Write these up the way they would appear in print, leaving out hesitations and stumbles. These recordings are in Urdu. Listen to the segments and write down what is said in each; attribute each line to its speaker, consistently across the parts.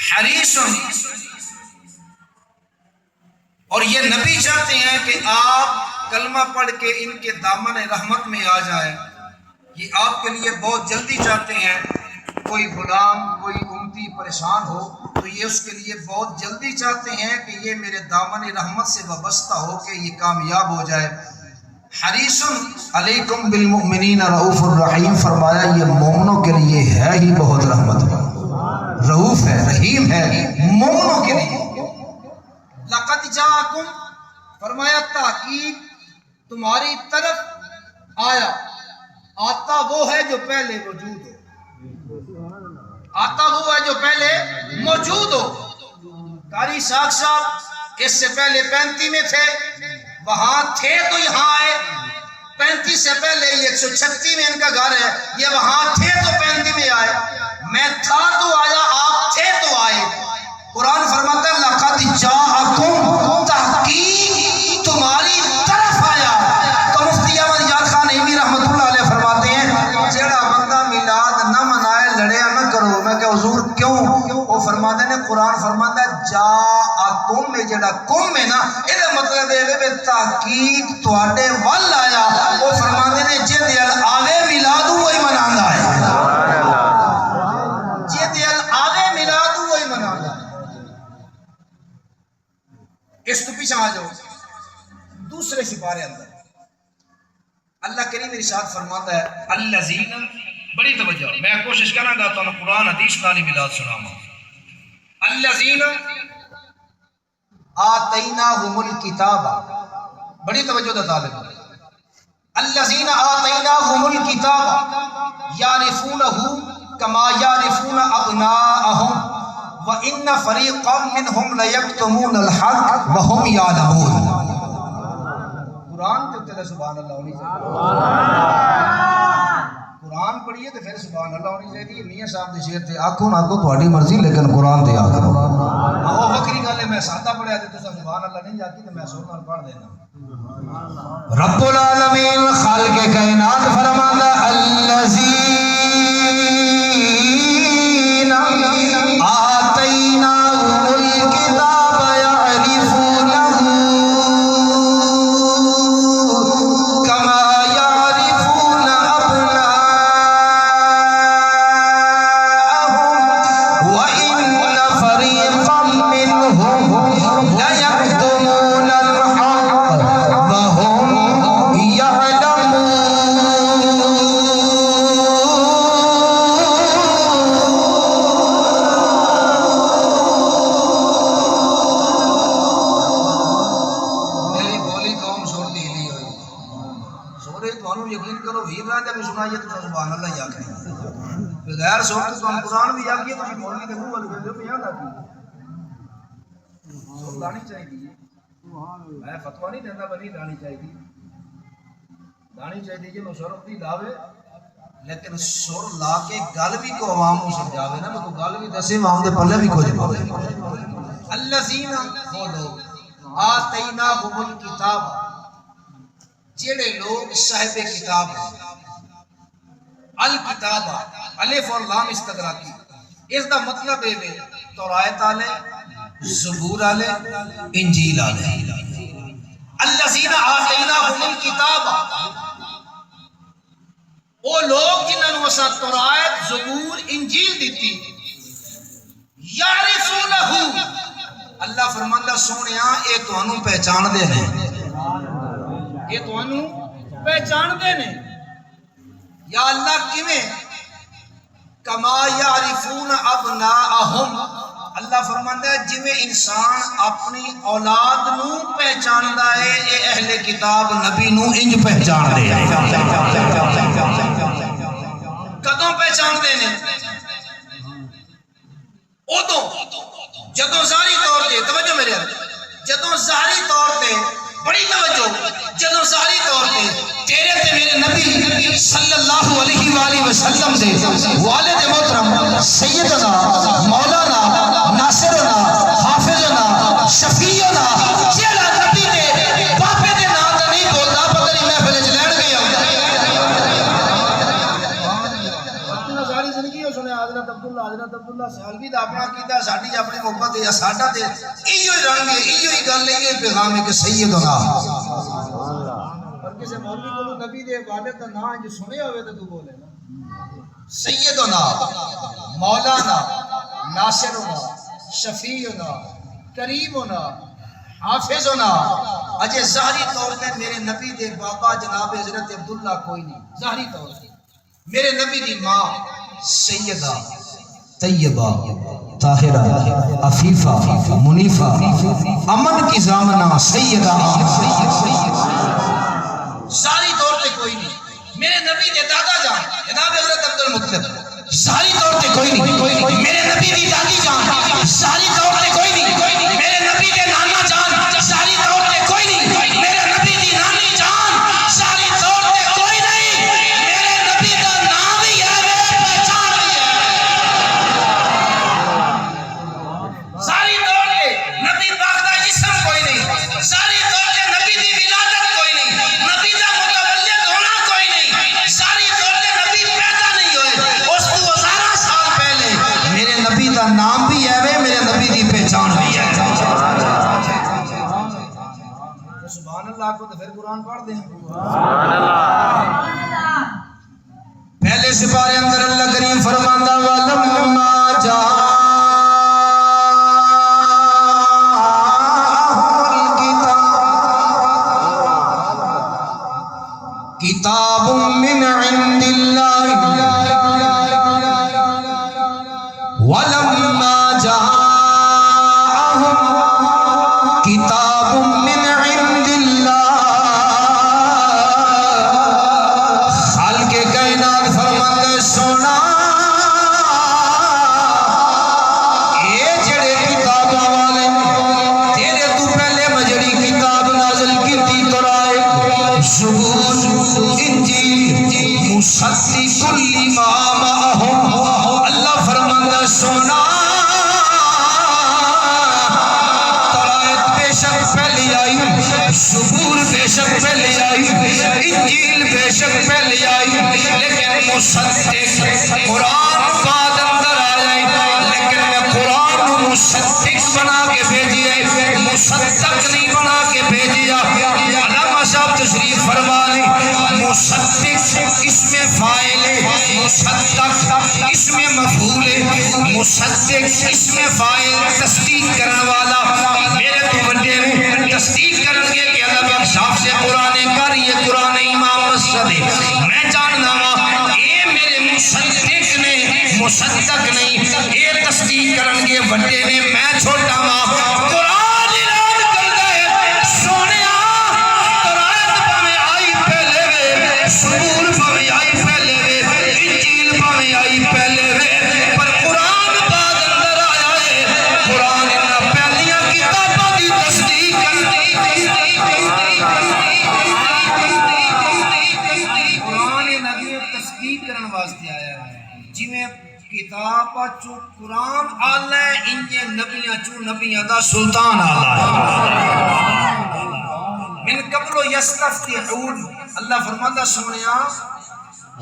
Speaker 1: حریص، اور یہ نبی چاہتے ہیں کہ آپ کلمہ پڑھ کے ان کے دامن رحمت میں آ جائیں. یہ آپ کے لیے بہت جلدی چاہتے ہیں. کوئی غلام، کوئی امتی پریشان ہو تو یہ اس کے لیے بہت جلدی چاہتے ہیں کہ یہ میرے دامن رحمت سے وابستہ ہو کے یہ کامیاب ہو جائے. حریص علیکم بالمؤمنین رؤوف الرحیم، فرمایا یہ مومنوں کے لیے ہے ہی بہت رحمت والا، رؤوف ہے، رحیم ہے مومنوں کے لیے. لقد جاءکم، فرمایا تحقیق تمہاری طرف آیا. آتا وہ ہے جو پہلے موجود ہو، آتا وہ ہے جو پہلے موجود ہو. قاری ساکھ صاحب اس سے پہلے 35 میں تھے، وہاں تھے تو یہاں آئے. 35 سے پہلے یہ 136 میں ان کا گھر ہے. یہ وہاں تھے تو 35 میں آئے. میں تھا تو آیا، آپ تھے تو آئے. قرآن فرماتا ہے لقد جاءکم، تحقیق تمہاری طرف آیا. تو مفتی احمد یاد خان نعیمی رحمۃ اللہ علیہ فرماتے ہیں جیڑا بندہ میلاد نہ منائے لڑیا نہ کرو. میں کہ حضور کیوں؟ وہ فرماتے ہیں قرآن فرماتا ہے جاءکم میں جیڑا کم ہے نا، یہ مطلب ہے تحقیق تواڈے ول آیا. وہ فرماتے ہیں جے دل آوے میلاد وہی مناندا ہے، جے دل آوے میلاد وہی مناندا ہے. اس تو پیچھے آ جاؤ دوسرے سپارے اندر اللہ کریم ارشاد فرماتا ہے الذین، بڑی توجہ، میں کوشش کرنا گا تو قرآن حدیث نالی میلاد سناما. الذین آتیناہم الکتاب، بڑی توجہ دا طالب. الذین آتیناہم الکتاب یعرفونہ کما یعرفون ابناءہم وَإِنَّ فَرِيقًا مِّنْهُمْ لَيَكْتُمُونَ الْحَقَّ وَهُمْ يَعْلَمُونَ. قرآن کے اتنے سبحان اللہ ہونی چاہیے. قرآن پڑھیے تو پھر سبحان اللہ ہونی چاہیے. میاں صاحب دے شعر تے آکھو نہ آکھو تہاڈی مرضی، لیکن قرآن تے آکھو. وہ وکری گل ہے، میں سادہ پڑھیا تے تساں سبحان اللہ نہیں آکھی تے میں سر نال پڑھ دینا. رب العالمین خالق کائنات فرماتا الذین بغیر سوچ تو قرآن بھی آگئی ہے. تو مولوی کے منہ والے بندے پہ یاد آتی سر لانی چاہیے. میں فتوا نہیں دینا بنی لانی چاہیے، لانی چاہیے کہ سر اپنی لاوے، لیکن سر لا کے گل بھی کو عوام کو سمجھاوے نا. تو گل بھی دسے عوام دے پلے بھی کچھ پاوے. الذین، وہ لوگ آتیناہم الکتاب، جڑے لوگ صاحب کتاب ہیں. الکتاب الف اور لام استغراقی، اس دا مطلب ہے تورات والے، زبور والے، انجیل والے. الذین آتیناہم الکتاب، وہ لوگ جنہاں نوں اساں تورات، زبور، انجیل دتی. یعرفونہ، اللہ فرماندا سونیا اے تانوں پہچان دے نے، اے تانوں پہچان دے نے. یا اللہ کیویں؟ کما یعرفون ابناءہم، اللہ فرماندا ہے جویں انسان اپنی اولاد نو پہچاندا ہے، اے اہل کتاب نبی نو انج پہچان دے. کدوں پہچان دے نے؟ ادوں جدوں ظاہری طور تے، توجہ میرے، جدوں ظاہری طور تے، بڑی توجہ، جدوں ظاہری طور تے تیرے تے میرے نبی صلی اللہ علیہ وآلہ وسلم دے والد محترم سیدنا مولانا ناصرنا حافظنا شفیعنا جیڑا نبی دے باپے دے نام دا نہیں بولدا، پتہ نہیں محفل وچ لین گیا. اپنا ساری زندگی اس نے آدھنا حضرت عبداللہ سیالوی دا اپنا کیتا ساڈی اپنی محبت ہے ساڈا تے ایو ہی رنگ ہے ایو ہی گل ہے یہ پیغام ہے کہ سیدنا اور کسی مولوی کو نبی دے والد دا نام جو سنے ہوئے تو بولے نا سیدنا مولانا ناصرنا شفیعنا کریمنا حافظنا اجے ظاہری طور پہ میرے نبی دے بابا جناب حضرت عبداللہ کوئی نہیں ظاہری طور پہ میرے نبی دی ماں سیدہ طیبہ طاہرہ عفیفہ منیفہ امن کی ضامنہ سیدہ ظاہری طور پہ کوئی نہیں میرے نبی دے دادا جان جناب حضرت عبد المطلب ظاہری طور پہ کوئی نہیں میرے نبی دی دادی جان ظاہری طور پہ کوئی نہیں میرے نبی دے نانا جان ظاہری طور پہ کوئی نہیں میرے نبی دی نانی جان ظاہری طور پہ کوئی نہیں میرے نبی دا نام ہی ہے پہچان بھی ہے ظاہری طور پہ نبی پاک دا جسم کوئی نہیں ظاہری طور پہ نبی دی ولادت کوئی نہیں نبی دا متولد ہونا کوئی نہیں ظاہری طور پہ نبی پیدا نہیں ہوئے اس کو 1000 سال پہلے میرے نبی دا نام بھی ہے میرے نبی دی پہچان بھی ہے سبحان اللہ کو تو پھر قرآن پڑھ دیں سبحان اللہ پہلے سپارے اندر اللہ کریم فرماندہ وَلَمَّا جَاءَ کتاب من عند اللہ وَلَمَّا جَاءَهُمْ کتاب من عند اللہ خالق کائنات فرماندے سونا اے جڑے کتاباں والے تیرے تو پہلے مجڑی کتاب نازل کیتی قرآن زبور انجیل مصدق لما معہم اللہ فرماندہ سونا ترائت بے شک پہلی آئی زبور بے شک پہلی آئی انجیل بے شک پہلی آئی لیکن مصدق قرآن بعد اندر آئی لیکن میں قرآن مصدق بنا کے بھیجی ہے مصدق نہیں بنا کے بھیجیا علامہ صاحب تشریف فرما لیں مصدق اسم فاعل ہے مصدق اسم مفعول ہے مصدق اسم فاعل تصدیق کرنے والا میرے تو بڑے میں تصدیق کرن گے کہ اللہ پاک صاحب سے قرآن کر یہ قرآن امام مسجد ہے میں جاننا ہوں اے میرے مصدق نے مصدق نہیں اے تصدیق کرن گے بڑے میں چھوٹا ہوں قرآن اعلان کر دے سونیا قرآن پاویں آئی پہلے وے زبور پاویں آئی پہلے وے انجیل پاویں آئی پہلے وے پر قرآن بعد اندر آیا ہے قرآن انہاں پہلیاں کتاباں دی تصدیق کرتی قرآن نبی تصدیق کرن واسطے آیا ہے جی میں کتاب چو قرآن آلہ ہے انجے نبیاں چو نبیاں دا سلطان آلہ ہے من قبل یستفتحون اللہ فرماندہ سنیا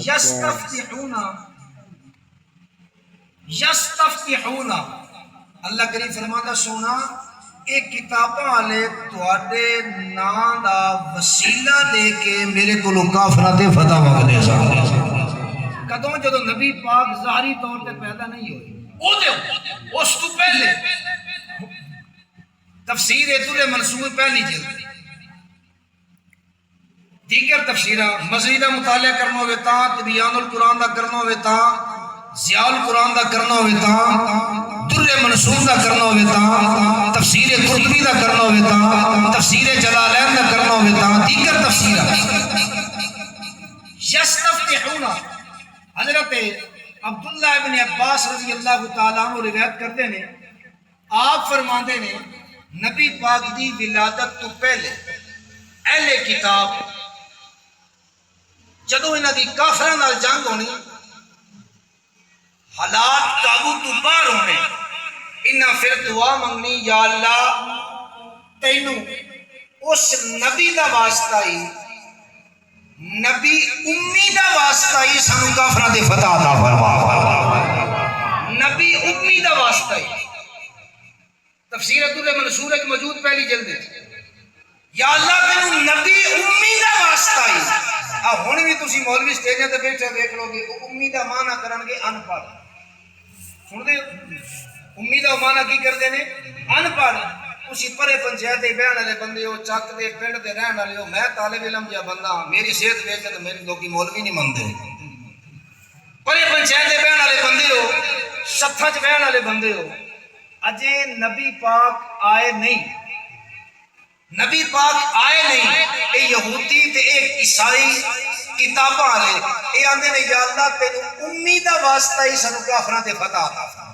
Speaker 1: یستفتحون اللہ کریم فرماندہ سونا ایک کتاباں آلے تواڈے نام دا وسیلہ دے کے میرے کو کافراں تے فتح مانگدے سن کدوں جدو نبی پاک ظاہری طور پہ پیدا نہیں ہوئے اس تو پہلے تفسیر در منصور پہلی جلد دیگر تفسیرہ مزید مطالعہ کرنا ہوئے تاں تبیان القرآن دا کرنا ہوئے تاں ضیاء القرآن دا کرنا ہوئے تاں در منصور دا کرنا ہوئے تاں تفسیر قرطبی دا کرنا ہوئے تاں تفسیر جلالین دا کرنا ہوئے تاں دیگر تفسیرہ یستفتحون حضرت عبداللہ ابن عباس رضی اللہ تعالیٰ عنہ روایت کرتے ہیں آپ فرماندے نے نبی پاک دی ولادت تو پہلے اہل کتاب جدو انہاں دی کافراں نال جنگ ہونی حالات قابو تو باہر ہونے انہاں پھر دعا منگنی یا اللہ تینوں اس نبی دا واسطہ ہی نبی امی دا واسطہ ہی سانو کافراں دے فتح عطا فرما امی دا واسطہ ہی تفسیر عبداللہ منصور ایک موجود پہلی جلد ہے یا اللہ تینوں نبی امی دا واسطہ ہی ہن بھی تسی مولوی سٹیجاں تے بیٹھے دیکھ لو گے امی دا معنی کرن گے ان پڑھ سن دے امی دا معنی کی کردے نے ان پڑھ تسی پرے پنچایت دے بہن والے بندے ہو چک دے پنڈ دے رہن والے ہو میں طالب علم جا بندہ میری صحت ویکھ کے میرے لوکی مولوی نہیں مندے پرے پنچایت دے بہن والے بندے ہو ستھاں چ بہن والے بندے ہو اجے نبی پاک آئے نہیں نبی پاک آئے نہیں اے یہودی تے اے عیسائی کتاباں والے اے آندے نے یا اللہ تینوں امی دا واسطہ ہی سانو کافراں تے فتح عطا فرما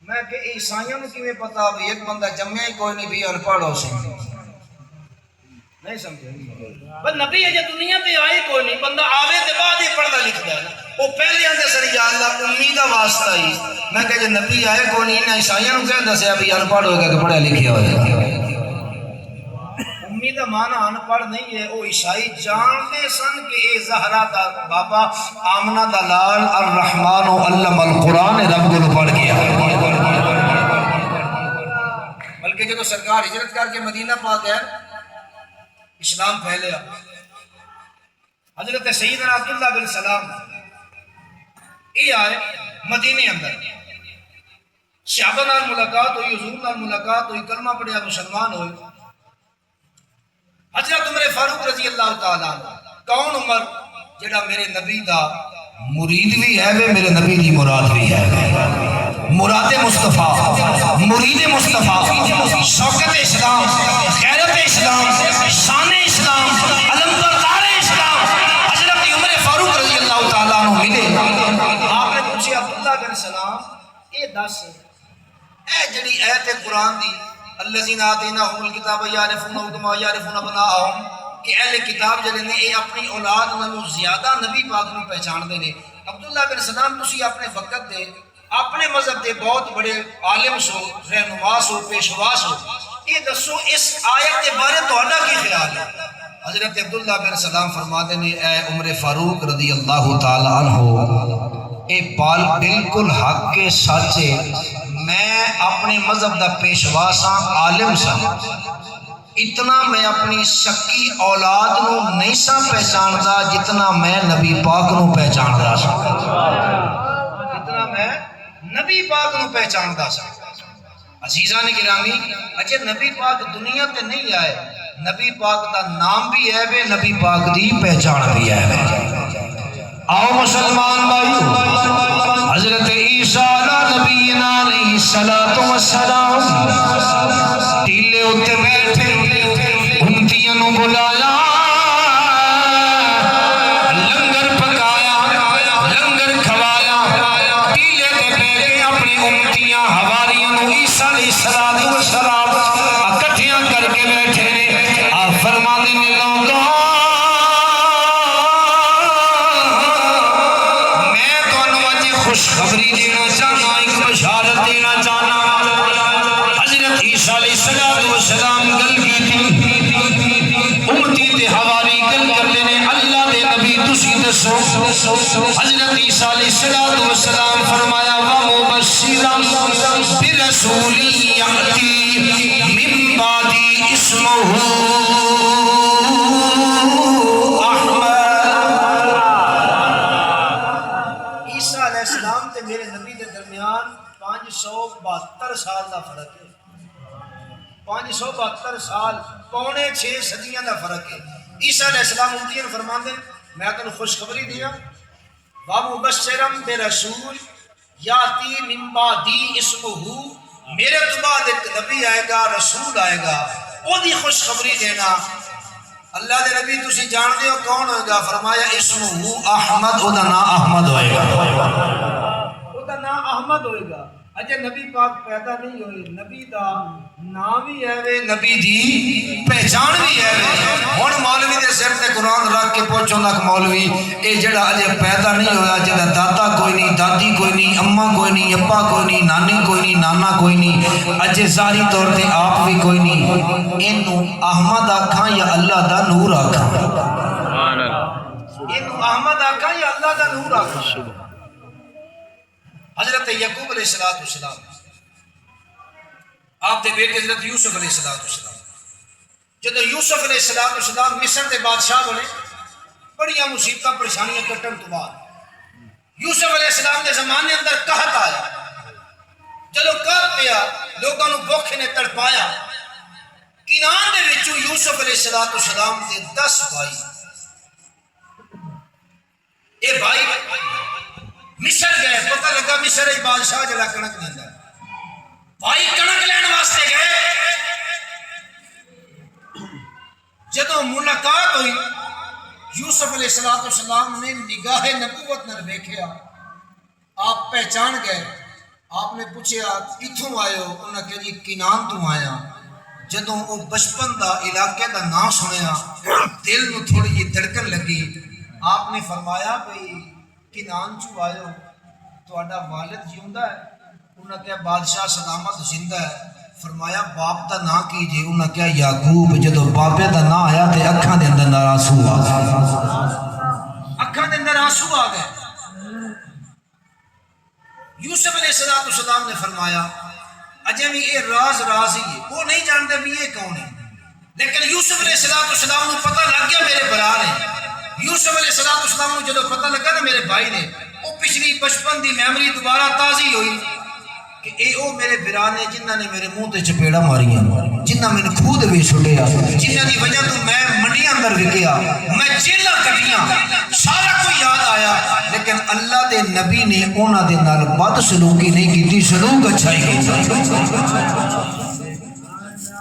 Speaker 1: میں کہ عیسائیوں نوں کیویں پتہ بھی ایک بندہ جمعیا ہی کوئی نہیں بھی ان پڑھ ہو سی نہیں سمجھے پر نبی اجے دنیا تے آئے کوئی نہیں بندہ آوے تے بعد ہی پڑھدا لکھدا ہے وہ پہلے آندے سن یا اللہ امی دا واسطہ ہی میں کہ جے نبی آئے کوئی نہیں انہاں عیسائیوں نوں کہہ دسیا بھی ان پڑھ ہوگا کہ پڑھیا لکھیا ہوگا امی دا معنی ان پڑھ نہیں ہے وہ عیسائی جانتے سن کہ اے زہرا دا بابا آمنہ دا لال الرحمن علم القرآن رب کو پڑھ گیا بلکہ جب سرکار ہجرت کر کے مدینہ پاک ہے اسلام پھیلیا حضرت سیدنا عبداللہ بن سلام یہ آئے مدینے اندر صحابہ نال ملاقات ہوئی حضور نال ملاقات ہوئی کلمہ پڑھیا مسلمان ہوئے حضرت عمر فاروق رضی اللہ تعالیٰ کون عمر جڑا میرے نبی دا مرید بھی ہے میرے نبی دی مراد بھی ہے مراد مصطفیٰ مرید مصطفیٰ شوکت اسلام غیرت اسلام شان اسلام علم بردار اسلام حضرت عمر فاروق رضی اللہ تعالیٰ عنہ ملے آپ نے پوچھے عبداللہ بن سلام اے دس اے جڑی ایت قرآن دی الذین آتیناہم الکتاب یعرفونہ کما یعرفون ابناءہم کہ اہل کتاب جڑے نے اے اپنی اولاد نالوں زیادہ نبی پاک نوں پہچاندے نے عبداللہ بن سلام تسی اپنے وقت دے اپنے مذہب دے بہت بڑے عالم سو رہنما سو پیشوا سو یہ دسو اس آیت کے بارے تہاڈا کی خیال ہے حضرت عبداللہ بن سلام فرماتے نے اے عمر فاروق رضی اللہ تعالی عنہ اے بال بالکل حق کے سچے میں اپنے مذہب دا پیشوا سا عالم سا اتنا میں اپنی شکی اولاد نو نہیں سا پہچاندا جتنا میں نبی پاک نو پہچاندا سا جتنا میں نبی پاک نو پہچاندا سا عزیزان گرامی اجے نبی پاک دنیا تے نہیں آئے نبی پاک دا نام بھی ہے بے نبی پاک دی پہچان بھی ہے آؤ مسلمان بھائیو حضرت عیسیٰ نبینا علیہ السلام ٹیلے اتے بیٹھے امتیاں نو بلایا لنگر پکایا لنگر کھوایا ٹیلے دے بیٹھے اپنی امتیاں حواریاں نو عیسیٰ علیہ السلام اکٹھیاں کر کے بیٹھے نے آپ فرمانے میں لوگوں خوشخبری دینا چاہنا ایک بشارت دینا چاہنا حضرت عیسیٰ علیہ السلام گل کی تھی امتی تے حواری گل کر دینے اللہ دے نبی تسی دسو حضرت عیسیٰ علیہ السلام فرمایا وَمُبَشِّرًا بِرَسُولٍ يَأْتِي مِن بَعْدِي اسْمُهُ میرے نبی کے درمیان 572 سال دا فرق ہے 572 سال پونے 6 صدیاں دا فرق ہے عیسیٰ علیہ السلام امتیاں فرماندے میں تنوں خوشخبری دیا وَمُبَشِّرًا بِرَسُولٍ یَأْتِی مِن بَعْدِی اسْمُهُ میرے تو بعد ایک نبی آئے گا رسول آئے گا وہ دی خوشخبری دینا اللہ دے نبی تسی جان دے ہو کون ہوئے گا فرمایا اسمہ احمد او دا نام احمد ہوئے گا او دا نام احمد ہوئے گا اجے نبی پاک پیدا نہیں ہوئے نبی دا نام بھی ہے وے نبی دی پہچان بھی ہے ہن مولوی دے سر تے قرآن رکھ کے پوچھو نک مولوی اے جڑا اجے پیدا نہیں ہویا جڑا دادا کوئی نہیں دادی کوئی نہیں اماں کوئی نہیں ابا کوئی نہیں نانی کوئی نہیں نانا کوئی نہیں اجے ظاہری طور تے آپ بھی کوئی نہیں اینو احمد آکھاں یا اللہ دا نور آکھاں سبحان اللہ اینو احمد آکھاں یا اللہ دا نور آکھاں حضرت یعقوب علیہ السلام آپ دے بیٹے حضرت یوسف علیہ السلام جدو یوسف علیہ السلام مصر دے بادشاہ بنے بڑی مصیبتاں پریشانیاں کٹن تو بعد یوسف علیہ السلام دے زمانے اندر قحط آیا جدو قحط پیا لوگوں نے بھوک نے تڑپایا کنان دے وچوں یوسف علیہ السلام دے 10 بھائی اے بھائی مصر گئے پتہ لگا مصر ای بادشاہ جڑا کنک دیندا ہے بھائی کنک لین واسطے گئے جدو ملاقات ہوئی یوسف علیہ السلام نے نگاہ نبوت نہ دیکھیا آپ پہچان گئے آپ نے پوچھا کتھوں آئے ہو انہوں نے کہا جی کنان تو آیا جدو وہ بچپن دا علاقے دا نام سنیا دل نو تھوڑی جی دھڑکن لگی آپ نے فرمایا بھئی کنان چو آئے ہو تہاڈا والد جیوندا ہے انہوں نے کہا بادشاہ سلامت زندہ ہے فرمایا باپ دا نام کی جی انہوں نے کہا یعقوب جدو باپے دا نام آیا تے اکھاں دے اندر آنسو آ گئے اکھاں دے اندر آنسو آ گئے یوسف علیہ السلام نے فرمایا اجے بھی یہ راز ہی ہے وہ نہیں جانتے بھی یہ کون ہے لیکن یوسف علیہ السلام کو پتہ لگ گیا میرے برا نے یوسف علیہ السلام کو جدو پتہ لگا نا میرے بھائی نے وہ پچھلی بچپن دی میموری دوبارہ تازی ہوئی کہ اے او میرے برا نے جنہاں نے میرے منہ تے چپیڑا ماریاں جنہاں میں نے کھود بھی چھڑیا جنہاں دی وجہ تو میں منڈیاں اندر وکیا میں جیلاں کٹیاں سارا کوئی یاد آیا لیکن اللہ دے نبی نے انہاں دے نال بد سلوکی نہیں کیتی سلوک اچھا ہی کیتا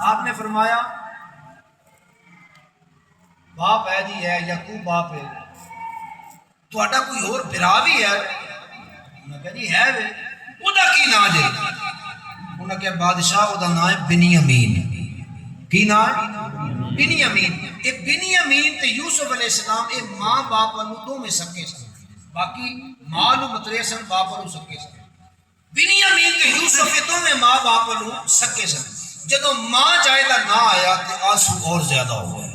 Speaker 1: آپ نے فرمایا باپ ہے جی ہے یعقوب باپ ہے تہاڈا کوئی اور برا بھی ہے میں کہا جی ہے وے اُدا کی نام جائے انہوں نے کہا بادشاہ اُدا نام ہے بنیامین کی نام ہے بنیامین اے بنیامین تے یوسف علیہ السلام اے ماں باپ والوں دو میں سکے سن باقی ماں نو مترے سن باپ والوں سکے سن بنیامین تے یوسف کے دو میں ماں باپ والوں سکے سن جدو ماں جائے دا نہ آیا تے آنسو اور زیادہ ہو گئے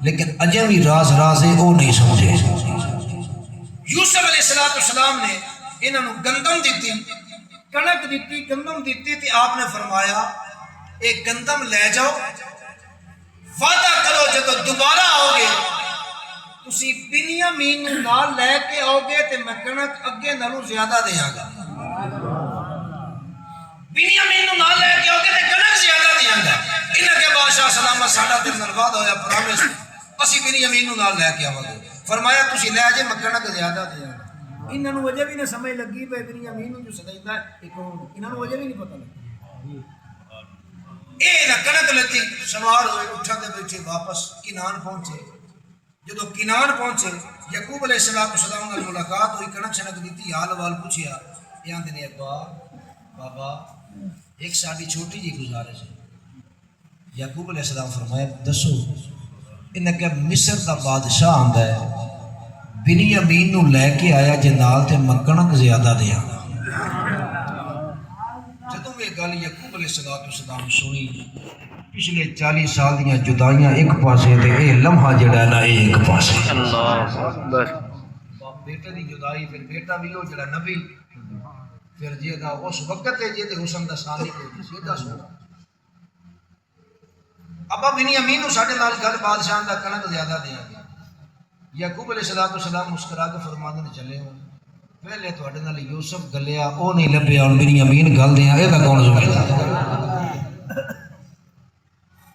Speaker 1: لیکن اجے بھی راز ہے وہ نہیں سمجھے یوسف علیہ السلام نے انہوں گندم دیتی کنک دیتی گندم دیتی تھی آپ نے فرمایا ایک گندم لے جاؤ وعدہ کرو جب دوبارہ آؤ گے تسی بنیامین نال لے کے آؤ گے تے میں کنک اگے نالوں زیادہ دیاں گا بنیامین نال لے کے آؤ گے تے کنک زیادہ دیاں گا انہاں کے بادشاہ سلامت ساڈا تے نرواد ہویا پرامس اسی بنیامین نال لے کے آواں گے فرمایا تسی لے جے میں کنک زیادہ دیاں گا انہاں نوں وجہ بھی نہ سمجھ لگی پے بنیامین نوں جو سدائندا ہے کہ کون انہاں نوں وجہ بھی نہیں پتہ لگی اے نہ کنک لتی سوار ہوئے اٹھا دے بیٹھے واپس کنان پہنچے جدو کنان پہنچے یعقوب علیہ السلام نال ملاقات ہوئی کنک شنک دیتی حال وال پوچھیا یہاں دے ابا بابا ایک ساڈی چھوٹی جی گزارش ہے یعقوب علیہ السلام فرمایا دسو انہاں کہ مصر دا بادشاہ آندا ہے بنیامین نو لے کے آیا جے نال تے میں کنک زیادہ دیاں جدوں یہ گل یعقوب علیہ السلام سنی پچھلے 40 سال دیاں جدائیاں ایک پاسے تے اے لمحہ جڑا نا اے ایک پاسے اللہ اکبر بیٹے دی جدائی پھر بیٹا بھی ہو جڑا نبی پھر جے دا اس وقت تے جے تے حسن دا ثانی کوئی سیدھا سونا ابا بنیامین نو ساڈے نال گل بادشاہ دا کنک زیادہ دیاں گے یعقوب علیہ السلام مسکرا کے فرماندے نے چلے ہو پہلے تواڈے نال یوسف گلیا او نہیں لبیا ہن بنیامین گل دیاں اے دا کون ذمہ دار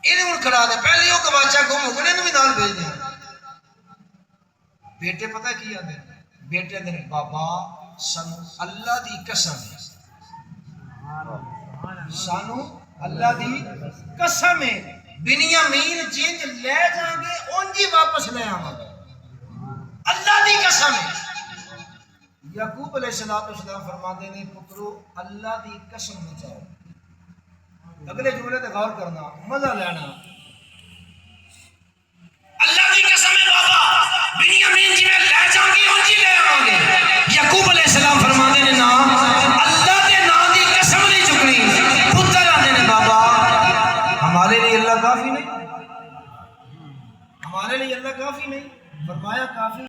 Speaker 1: اینوں ہن کھڑا دے پہلے او گواچا گم ہو گئے نوں بھی نال بھیج دیاں بیٹے پتہ کی آندے بیٹے دے بابا سن اللہ دی قسم سانو اللہ دی قسم ہے بنیامین جنج لے جاؤں گے اونج ہی واپس لے آواں گے اللہ دی قسم ہے یعقوب علیہ السلام فرماتے ہیں پترو اللہ دی قسم نہ چاہو اگلے جملے تے غور کرنا مزہ لینا اللہ دی قسم ہے بابا بنیامین جی میں لے جاؤں گی